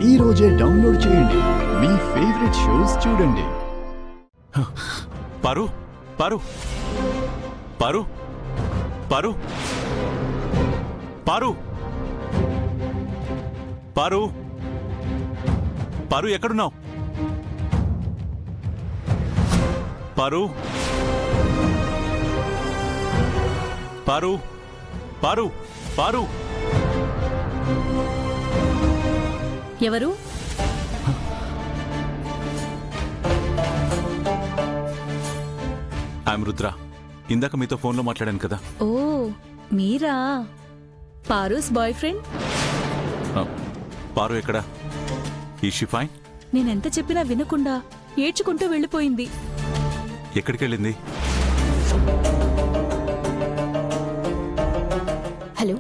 ఈ రోజే డౌన్లోడ్ చేయండి. మీ ఫేవరెట్ షోస్ చూడండి. పారు పారు పారు పారు పారు పారు పారు ఎక్కడున్నావు? పారు పారు పారు పారు ఎవరు? ఐఎమ్ రుద్ర. ఇందాక మీతో ఫోన్లో మాట్లాడాను కదా. ఓ మీరా? పారూస్ బాయ్ ఫ్రెండ్? పారు ఎక్కడా? ఈ షీ ఫైన్? నేనెంత చెప్పినా వినకుండా ఏడ్చుకుంటూ వెళ్ళిపోయింది. ఎక్కడికి వెళ్ళింది? Hello,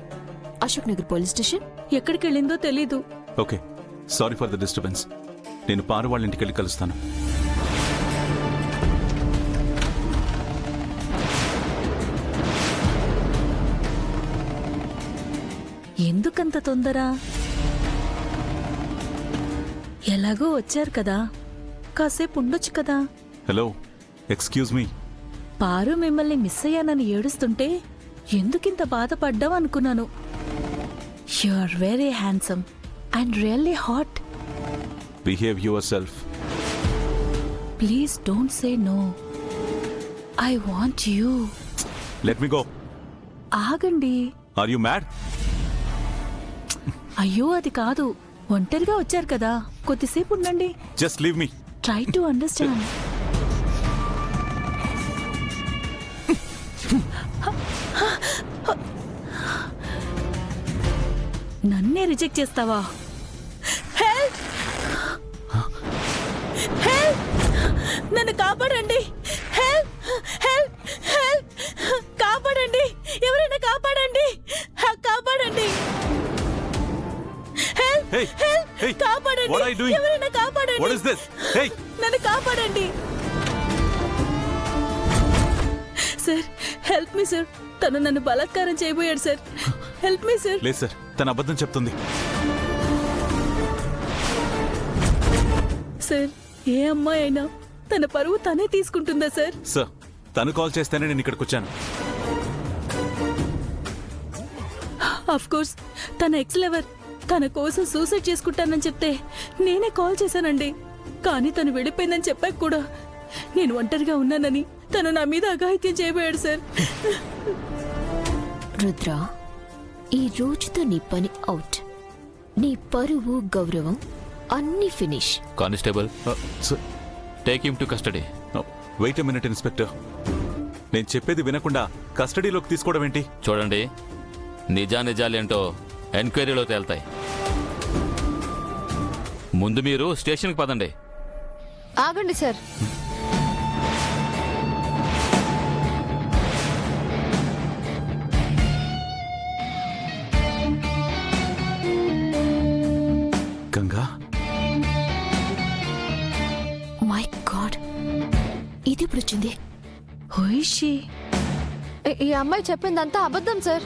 Ashok Nagar police station. ఎక్కడికి వెళ్ళిందో తెలీదు. Okay, sorry for the disturbance. నేను పారు వాళ్ళ ఇంటికి వెళ్ళి కలుస్తాను. ఎందుకంత తొందర? ఎలాగో వచ్చారు కదా, కాసేపు ఉండొచ్చు కదా. Hello, excuse me. పారు మిమ్మల్ని మిస్ అయ్యానని ఏడుస్తుంటే ఎందుకింత బాధపడ్డావు అనుకున్నాను. You are very handsome and really hot. Behave yourself. Please don't say no. I want you. Let me go. ఆగండి. Are you mad? అయ్యో అది కాదు, ఒంటరిగా వచ్చారు కదా, కొద్దిసేపు ఉండండి. Just leave me. Try to understand. నన్నే రిజెక్ట్ చేస్తావా? హెల్ప్! హెల్ప్! నన్ను కాపాడండి. హెల్ప్! హెల్ప్! హెల్ప్! కాపాడండి, ఎవరైనా కాపాడండి, కాపాడండి. Hey! Hey! కాపాడండి, What are you doing? ఎవరైనా కాపాడండి. What is this? Hey! నన్ను కాపాడండి. Sir, help me sir. తను నన్ను బలాత్కారం చేయబోయాడు సార్. Help me sir. లేదు సార్, తన అబద్ధం చెప్తుంది. సార్, ఏ అమ్మాయి అయినా తన పరువు తనే తీసుకుంటుందా సార్? సార్, తను కాల్ చేస్తేనే నేను ఇక్కడికి వచ్చాను. ఆఫ్ కోర్స్ తన ఎక్స్ లవర్ తన కోసం సూసైడ్ చేసుకుంటానని చెప్తే నేనే కాల్ చేశానండి. కానీ తను వెళ్ళిపోయిందని చెప్పాక కూడా నేను ఒంటరిగా ఉన్నానని తను నా మీద అఘాయిత్యం చేయబోయాడు సార్. రుద్ర, ఈ రోజుతో నీ పని అవుట్. నీ పరువు గౌరవం అన్ని finish. Constable, sir, take him to custody. Wait a minute inspector. నేను చెప్పేది వినకుండా కస్టడీలోకి తీసుకోవడం ఏంటి? చూడండి, నిజాలేంటో ఎంక్వైరీలో తేల్తాయి. ముందు మీరు స్టేషన్కి పదండి. ఆగండి సార్. గంగా, మై గాడ్, ఇది ఇప్పుడు వచ్చింది. Who is she? ఈ అమ్మాయి చెప్పిందంతా అబద్ధం సార్.